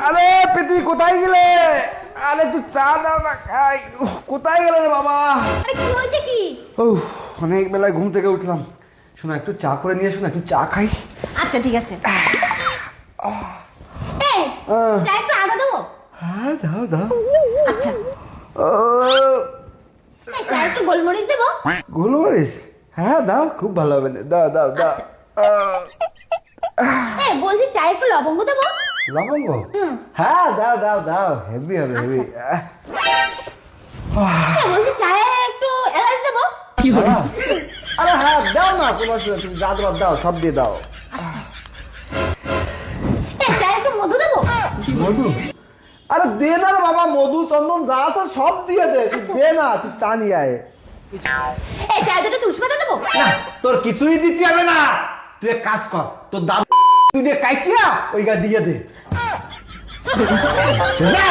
আরে পেটি কোথায় গেলে? আরে তুই চা দাও না খাই। কোথায় গেলে রে বাবা? আরে কি হয়েছে কি? অনেক বেলায় ঘুম থেকে উঠলাম। শোনো একটু চা করে নিয়ে এসো না, একটু চা খাই। আচ্ছা ঠিক আছে। এই চা একটু আদা দেবো? হ্যাঁ দাও দাও। আচ্ছা এই চা একটু গোলমরিচ দেবো? গোলমরিচ? হ্যাঁ দাও, খুব ভালো হবে। দাও দাও দাও। এই বলছি চা একটু লবঙ্গ দেবো? লবঙ্গ? হ্যাঁ দাও দাও দাও, হেভি হবে হেভি। বলছি চায়ে একটু এলাচ দেবো? আরে হ্যাঁ দাও না, কোনো অসুবিধা, তুমি যা দেবার দাও, সব দিয়ে দাও। এই চা একটু মধু দেবো? মধু? আরে দে না রে বাবা, মধু চন্দন যা আছে সব দিয়ে দে। তুই দে না, তুই চা নিয়ে আয়। এই চায়ে দুটো তুলসী পাতা দেবো? না, তোর কিছুই দিতে হবে না। তুই এক কাজ কর, তোর দাদু তুই দিয়ে কাইটিয়া ওই গা দিয়ে দে। যা।